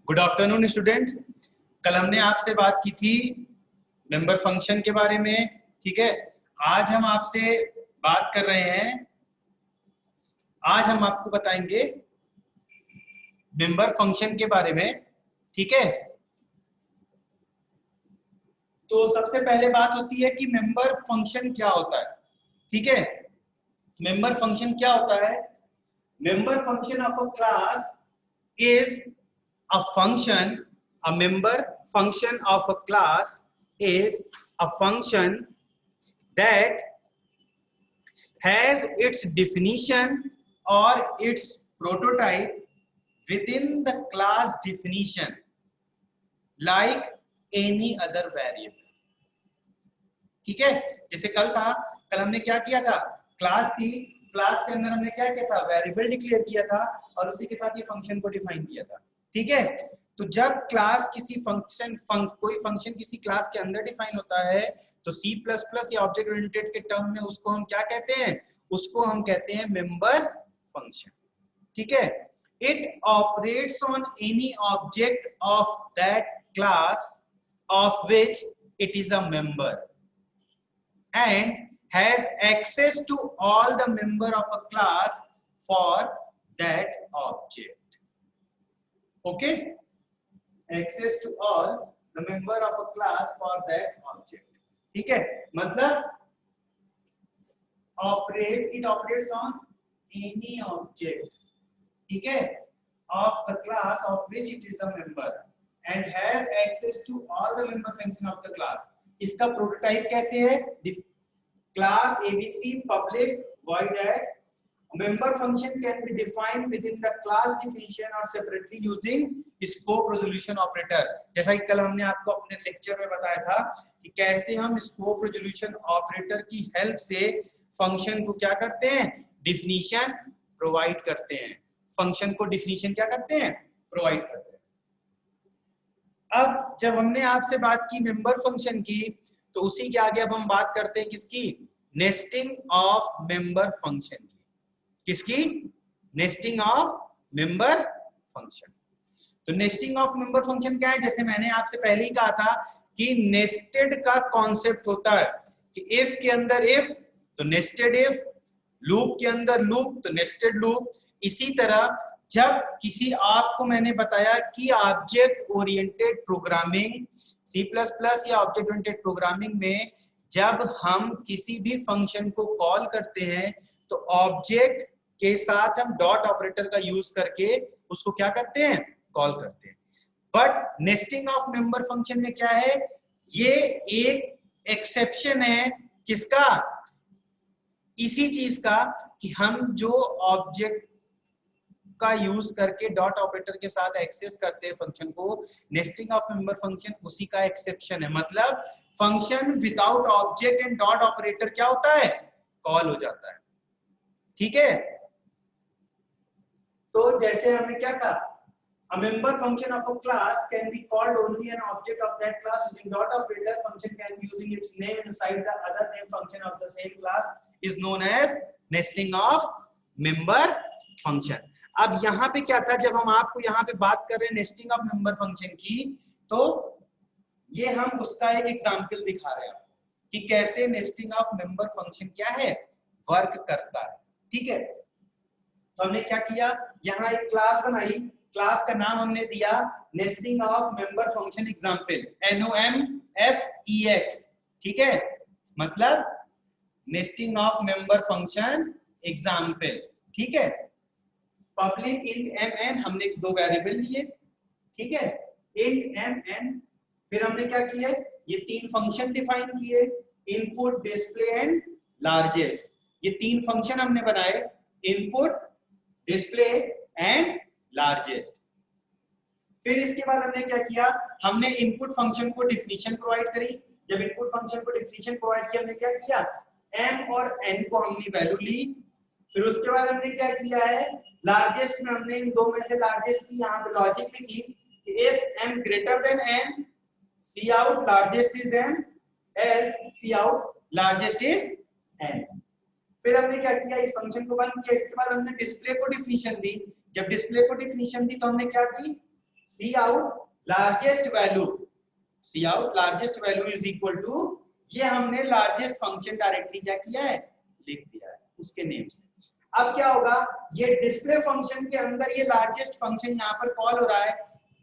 Good afternoon student. कल हमने आपसे बात की थी मेंबर फंक्शन के बारे में, ठीक है। आज हम आपसे बात कर रहे हैं, आज हम आपको बताएंगे मेंबर फंक्शन के बारे में, ठीक है। तो सबसे पहले बात होती है कि मेंबर फंक्शन क्या होता है, ठीक है। मेंबर फंक्शन क्या होता है? Member function of a class is a function, a member function of a class is a function that has its definition or its prototype within the class definition like any other variable, ठीक है। जैसे कल हमने क्या किया था, class थी, class के अंदर हमने क्या किया था, वेरिएबल डिक्लेयर किया था और उसी के साथ ये फंक्शन को डिफाइन किया था, ठीक है। तो जब क्लास किसी कोई फंक्शन किसी क्लास के अंदर डिफाइन होता है तो C++ या ऑब्जेक्ट ओरिएंटेड के टर्म में उसको हम क्या कहते हैं, उसको हम कहते हैं मेंबर फंक्शन, ठीक है। It operates on any object of that class of which it is a member and has access to all the member of a class for that object. Okay, access to all the member of a class for that object, ठीक है। मतलब it operates on any object, ठीक है, of the class of which it is a member and has access to all the member function of the class. इसका prototype कैसे है? Class ABC public void at member function can be defined within the class definition or separately using scope resolution operator। जैसा कि कल हमने आपको अपने lecture में बताया था कि कैसे हम स्कोप रेजोल्यूशन ऑपरेटर की हेल्प से फंक्शन को क्या करते हैं, डिफिनीशन प्रोवाइड करते हैं। फंक्शन को डिफिनीशन क्या करते हैं, प्रोवाइड करते हैं। अब जब हमने आपसे बात की मेंबर फंक्शन की, तो उसी के आगे अब हम बात करते हैं किसकी, नेस्टिंग ऑफ मेंबर फंक्शन की। किसकी? Nesting of member function. तो नेस्टिंग ऑफ मेंबर फंक्शन क्या है? जैसे मैंने आपसे पहले ही कहा था कि नेस्टेड का कॉन्सेप्ट होता है कि इफ के अंदर इफ तो नेस्टेड इफ, लूप के अंदर लूप तो नेस्टेड लूप। इसी तरह जब किसी, आपको मैंने बताया कि ऑब्जेक्ट ओरिएंटेड प्रोग्रामिंग C++ या ऑब्जेक्ट ओरिएंटेड प्रोग्रामिंग में जब हम किसी भी फंक्शन को कॉल करते हैं तो ऑब्जेक्ट के साथ हम डॉट ऑपरेटर का यूज करके उसको क्या करते हैं, कॉल करते हैं। But nesting of member function में क्या है, ये एक एक्सेप्शन है किसका, इसी चीज का कि हम जो ऑब्जेक्ट का यूज करके डॉट ऑपरेटर के साथ एक्सेस करते हैं फंक्शन को, नेस्टिंग ऑफ मेंबर फंक्शन उसी का एक्सेप्शन है। मतलब function without object and dot operator क्या होता है, कॉल हो जाता है, ठीक है। तो जैसे हमने क्या था, a member function of a class can be called only an object of that class using dot operator. Function can be using its name inside the other name function of the same class is known as nesting of member function. अब यहाँ पे क्या था, जब हम आपको यहाँ पे बात कर रहे हैं नेस्टिंग ऑफ मेंबर फंक्शन की, तो ये हम उसका एक एग्जांपल दिखा रहे हैं कि कैसे नेस्टिंग ऑफ मेंबर फंक्शन क्या है, वर्क करता है, ठीक है। तो हमने क्या किया, यहाँ एक क्लास बनाई, क्लास का नाम हमने दिया nesting of member function example, NOMFEX, ठीक है। मतलब nesting of member function example, ठीक है। पब्लिक इंट mn, हमने दो वेरिएबल लिए, ठीक है, इंट mn। फिर हमने क्या किया, ये तीन फंक्शन डिफाइन किए, इनपुट, डिस्प्ले एंड लार्जेस्ट। ये तीन फंक्शन हमने बनाए, इनपुट, डिस्प्ले एंड लार्जेस्ट। फिर इसके बाद हमने क्या किया, हमने इनपुट फंक्शन को डिफिनीशन प्रोवाइड करी। जब इनपुट फंक्शन को डिफिनीशन प्रोवाइड किया, हमने क्या किया, m और n को हमने वैल्यू ली। फिर उसके बाद हमने क्या किया है, लार्जेस्ट में हमने इन दो में से लार्जेस्ट की यहाँ पे लॉजिक लिखी कि if m greater than n, C out largest is m, else C out largest is n। फिर हमने क्या किया, इस फंक्शन को बंद किया। इसके बाद हमने डिस्प्ले को डिफिनीशन दी। जब डिस्प्ले को डिफिनीशन दी तो हमने क्या की, C out largest value, C out largest value is equal to, ये हमने लार्जेस्ट फंक्शन डायरेक्टली क्या किया है, लिख दिया है उसके नेम से। अब क्या होगा, ये डिस्प्ले फंक्शन के अंदर ये लार्जेस्ट फंक्शन यहाँ पर कॉल हो रहा है,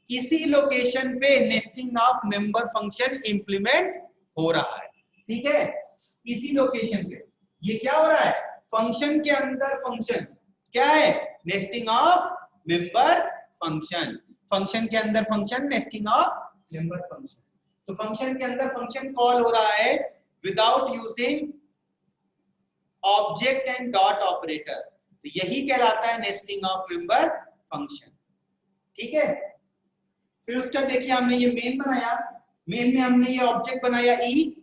इसी लोकेशन पे nesting of member function implement हो रहा है, ठीक है, इसी लोकेशन पे ये क्या हो रहा है, फंक्शन के अंदर फंक्शन क्या है, nesting of member function, function के अंदर function nesting of member function. तो फंक्शन के अंदर फंक्शन कॉल हो रहा है without using object and dot operator, तो यही कहलाता है नेस्टिंग ऑफ मेंबर फंक्शन, ठीक है। फिर उसका देखिए हमने ये मेन बनाया, मेन में हमने ये ऑब्जेक्ट बनाया ई,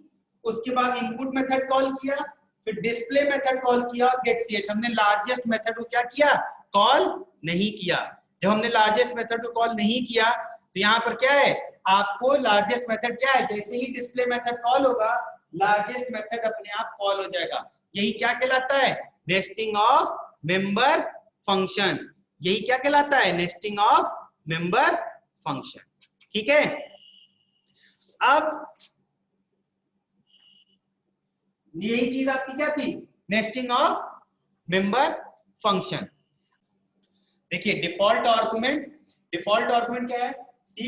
उसके बाद इनपुट मेथड कॉल किया, फिर डिस्प्ले मेथड कॉल किया और गेट ch, हमने लार्जेस्ट मेथड को क्या किया, कॉल नहीं किया। जब हमने लार्जेस्ट मेथड को कॉल नहीं किया तो यहाँ पर क्या है, आपको लार्जेस्ट मेथड क्या है, जैसे ही डिस्प्ले मेथड कॉल होगा लार्जेस्ट मेथड अपने आप कॉल हो जाएगा, यही क्या कहलाता है, नेस्टिंग ऑफ मेंबर फंक्शन, यही क्या कहलाता है, नेस्टिंग ऑफ मेंबर फंक्शन, ठीक है। अब यही चीज आपकी क्या थी, नेस्टिंग ऑफ मेंबर फंक्शन। देखिए डिफॉल्ट आर्गुमेंट, डिफॉल्ट आर्गुमेंट क्या है, C++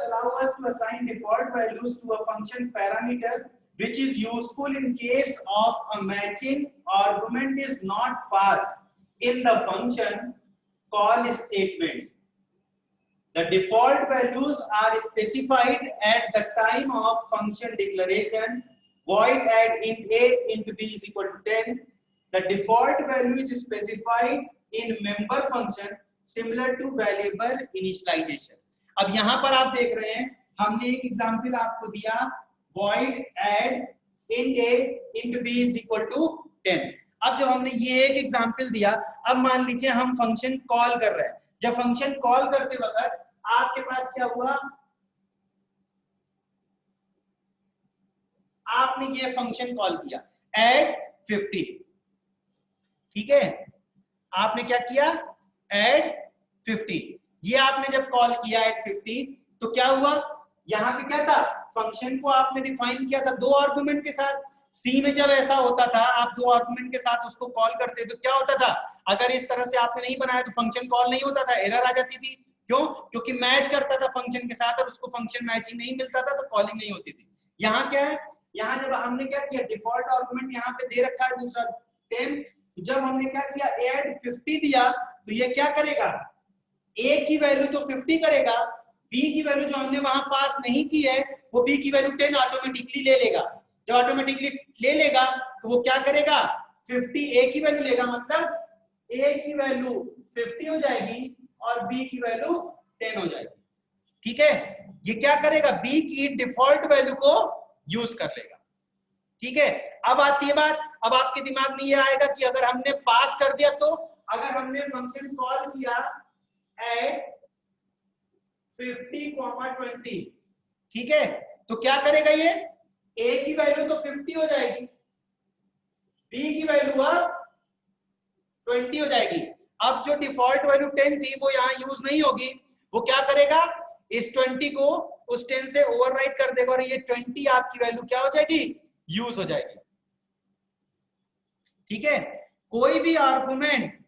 allow us to assign default values to a function parameter which is useful in case of a matching argument is not passed in the function call statements. The default values are specified at the time of function declaration. Void add int a int b is equal to 10. The default value is specified in member function similar to variable initialization. अब यहां पर आप देख रहे हैं हमने एक example आपको दिया, void add int a int b is equal to 10। अब जब हमने ये एक एग्जांपल दिया, अब मान लीजिए हम फंक्शन कॉल कर रहे हैं, जब फंक्शन कॉल करते वक्त आपके पास क्या हुआ, आपने ये फंक्शन कॉल किया add 50, ठीक है, आपने क्या किया add 50, ये आपने जब कॉल किया एट 50 तो क्या हुआ, यहाँ पे क्या था, फंक्शन को आपने डिफाइन किया था 2 आर्गुमेंट के साथ। सी में जब ऐसा होता था आप 2 आर्गुमेंट के साथ उसको कॉल करते तो क्या होता था, अगर इस तरह से आपने नहीं बनाया तो फंक्शन कॉल नहीं होता था, एरर आ जाती थी, क्यों, क्योंकि मैच करता था फंक्शन के साथ और उसको फंक्शन मैचिंग नहीं मिलता था तो कॉलिंग नहीं होती थी। यहाँ क्या है, यहाँ जब हमने क्या किया, डिफॉल्ट आर्गुमेंट यहाँ पे दे रखा है दूसरा 10, जब हमने क्या किया ऐड 50 दिया तो ये क्या करेगा, a की वैल्यू तो 50 करेगा, b की वैल्यू जो हमने वहां पास नहीं की है वो b की वैल्यू 10 ऑटोमेटिकली ले लेगा, जब ऑटोमेटिकली ले लेगा तो वो क्या करेगा, 50 a की वैल्यू लेगा, मतलब a की वैल्यू 50 हो जाएगी और b की वैल्यू 10 हो जाएगी, ठीक है। ये क्या करेगा, b की डिफॉल्ट वैल्यू को यूज कर लेगा, ठीक है। अब आती है बात, अब आपके दिमाग में ये आएगा कि अगर हमने पास कर दिया तो, अगर हमने फंक्शन कॉल किया एट 50, 20, ठीक है, तो क्या करेगा ये, a की वैल्यू तो 50 हो जाएगी, b की वैल्यू अब 20 हो जाएगी। अब जो डिफॉल्ट वैल्यू 10 थी वो यहाँ यूज नहीं होगी, वो क्या करेगा, इस 20 को उस 10 से ओवरराइट कर देगा और ये 20 आपकी वैल्यू क्या हो जाएगी, यूज हो जाएगी, ठीक है। कोई भी आर्गुमेंट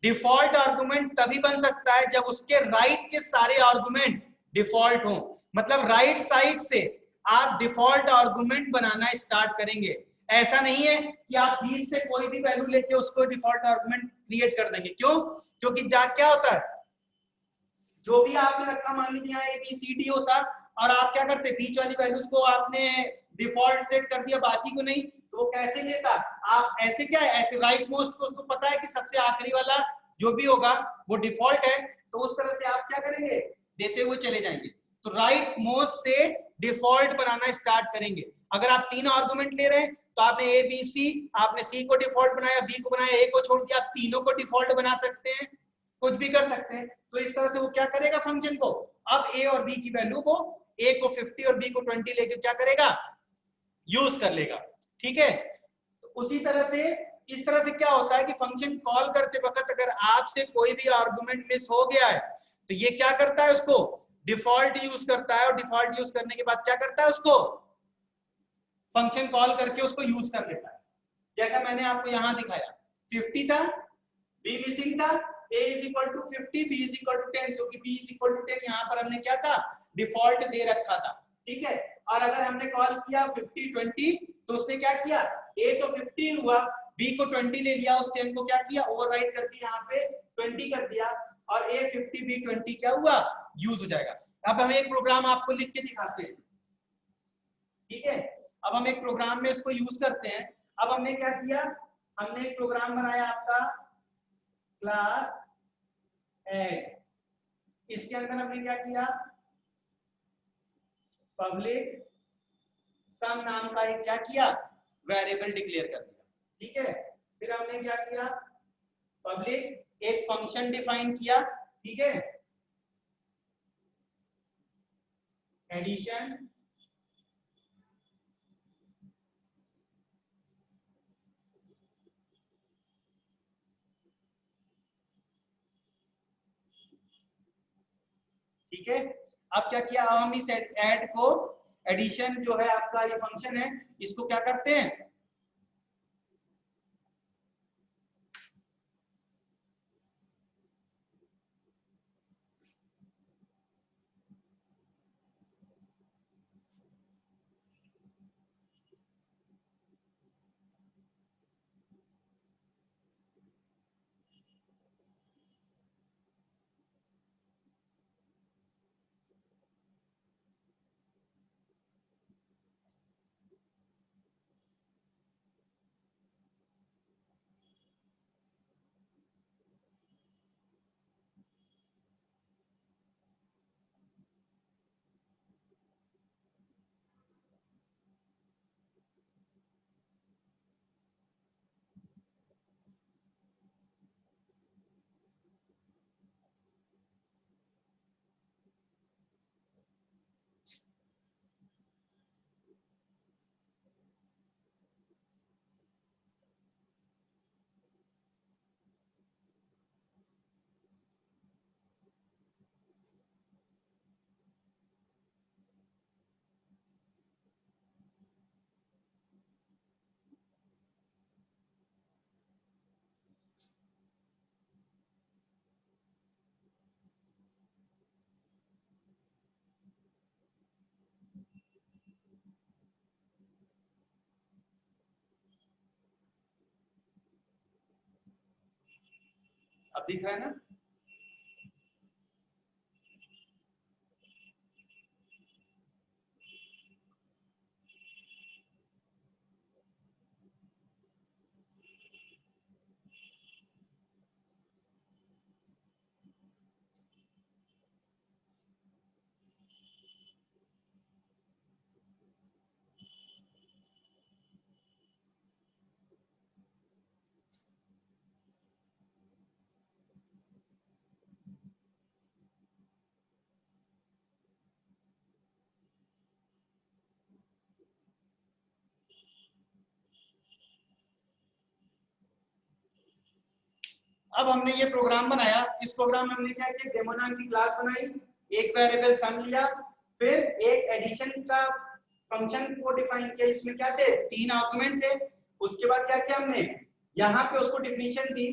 डिफॉल्ट आर्गुमेंट तभी बन सकता है जब उसके राइट के सारे आर्गुमेंट डिफॉल्ट हो, मतलब राइट साइड से आप डिफॉल्ट आर्गुमेंट बनाना स्टार्ट करेंगे। ऐसा नहीं है कि आप बीच से कोई भी वैल्यू लेके उसको डिफॉल्ट आर्गुमेंट क्रिएट कर देंगे, क्यों, क्योंकि क्या होता है, जो भी आपने रखा, मान लीजिए यहाँ ABCD होता और आप क्या करते, बीच वाली वैल्यूज को आपने डिफॉल्ट सेट कर दिया बाकी को नहीं, तो वो कैसे लेता, आप ऐसे क्या है, ऐसे राइट मोस्ट को उसको पता है कि सबसे आखिरी वाला जो भी होगा वो डिफॉल्ट है, तो उस तरह से आप क्या करेंगे, देते हुए चले जाएंगे, तो राइट मोस्ट से डिफॉल्ट बनाना स्टार्ट करेंगे। अगर आप 3 आर्गुमेंट ले रहे हैं तो आपने A B C, आपने C को डिफॉल्ट बनाया, B को बनाया, A को छोड़ दिया, तीनों को डिफॉल्ट बना सकते हैं, कुछ भी कर सकते हैं। तो इस तरह से वो क्या करेगा, फंक्शन को अब A और B की वैल्यू को, A को 50 और B को 20 लेके क्या करेगा, यूज कर लेगा, ठीक है। तो उसी तरह से इस तरह से क्या होता है कि फंक्शन कॉल करते वक्त अगर आपसे कोई भी आर्गुमेंट मिस हो गया है तो ये क्या करता है, उसको डिफॉल्ट यूज करता है और डिफॉल्ट यूज करने के बाद क्या करता है, उसको फंक्शन कॉल करके उसको यूज कर लेता है। जैसा मैंने आपको यहां दिखाया, 50 था, बी मिसिंग था, a is equal to 50, b is equal to 10, क्योंकि b इज इक्वल टू 10 यहां पर हमने क्या था, डिफॉल्ट दे रखा था, ठीक है। और अगर हमने कॉल किया 50 20, तो उसने क्या किया, a तो 50 हुआ, b को 20 ले लिया, उस 10 को क्या किया, ओवरराइट करके यहाँ पे 20 कर दिया, और a 50 b 20 क्या हुआ, यूज हो जाएगा। अब हम एक प्रोग्राम आपको लिख के दिखाते हैं, ठीक है। अब हम एक प्रोग्राम में इसको यूज करते हैं। अब हमने क्या किया, हमने एक प्रोग्राम बनाया आपका क्लास ऐड, इसके अंदर हमने क्या किया, पब्लिक सम नाम का एक क्या किया, वेरिएबल डिक्लेयर कर दिया, ठीक है। फिर हमने क्या किया, पब्लिक एक फंक्शन डिफाइन किया, ठीक है, एडिशन, ठीक है। अब क्या किया, अब हम इस ऐड को, एडिशन जो है आपका ये फंक्शन है, इसको क्या करते हैं, अब दिख रहा है ना। अब हमने ये प्रोग्राम बनाया, इस प्रोग्राम में हमने क्या किया, डेमो नाम की क्लास बनाई, एक वेरिएबल सम लिया, फिर एक एडिशन का फंक्शन को डिफाइन किया, इसमें क्या थे, 3 आर्गुमेंट थे। उसके बाद क्या किया हमने, यहाँ पे उसको डिफिनीशन दी,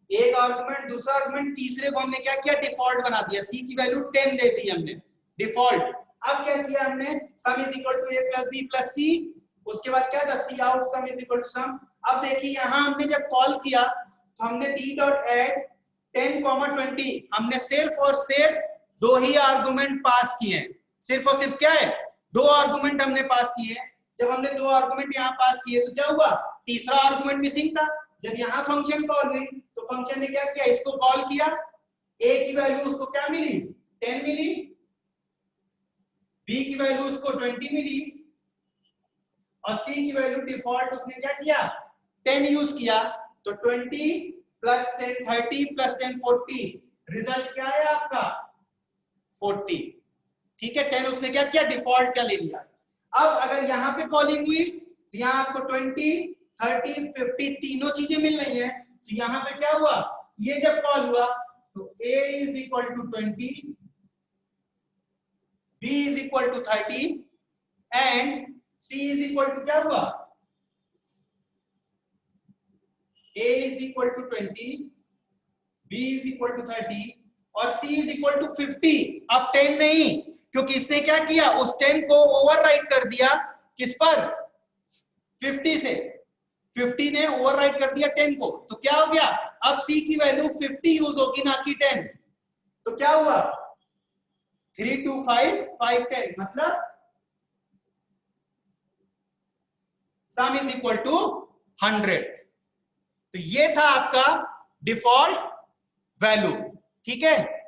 एक आर्गुमेंट, दूसरा आर्गुमेंट, तीसरे को हमने क्या किया, डिफॉल्ट बना दिया, सी की वैल्यू 10 दे दी हमने, डिफॉल्ट। अब क्या किया हमने, sum is equal to a plus b plus c, उसके बाद क्या था, C out sum is equal to sum. अब देखिए यहाँ हमने जब कॉल किया तो हमने d.add 10,20 हमने सिर्फ और सिर्फ 2 ही आर्गुमेंट पास किए हैं, सिर्फ और सिर्फ क्या है, 2 आर्गुमेंट हमने पास किए हैं। जब हमने 2 आर्गुमेंट यहाँ पास किए तो क्या हुआ, तीसरा आर्गुमेंट मिसिंग था। जब यहाँ फंक्शन कॉल हुई तो फंक्शन ने क्या किया, इसको कॉल किया, a की वैल्यू उसको क्या मिली, 10 मिली, b की वैल्यू उसको 20 मिली, और c की वैल्यू डिफॉल्ट उसने क्या किया, 10 यूज किया। तो 20 प्लस 10 30 प्लस 10 40, रिजल्ट क्या है आपका 40, ठीक है। 10 उसने क्या किया, डिफॉल्ट का ले लिया। अब अगर यहाँ पे कॉलिंग हुई तो यहाँ आपको 20 30 50 तीनों चीजें मिल रही है, तो यहाँ पे क्या हुआ, ये जब कॉल हुआ तो a is equal to 20, B is equal to 30 and C is equal to क्या हुआ, A is equal to 20, B is equal to 30 और C is equal to 50। अब 10 नहीं, क्योंकि इसने क्या किया, उस 10 को ओवरराइट कर दिया किस पर, 50 से, 50 ने ओवरराइट कर दिया 10 को, तो क्या हो गया, अब C की वैल्यू 50 यूज होगी ना कि 10, तो क्या हुआ 3 2 5 5 10, मतलब सम इज इक्वल टू 100। तो ये था आपका डिफॉल्ट वैल्यू, ठीक है।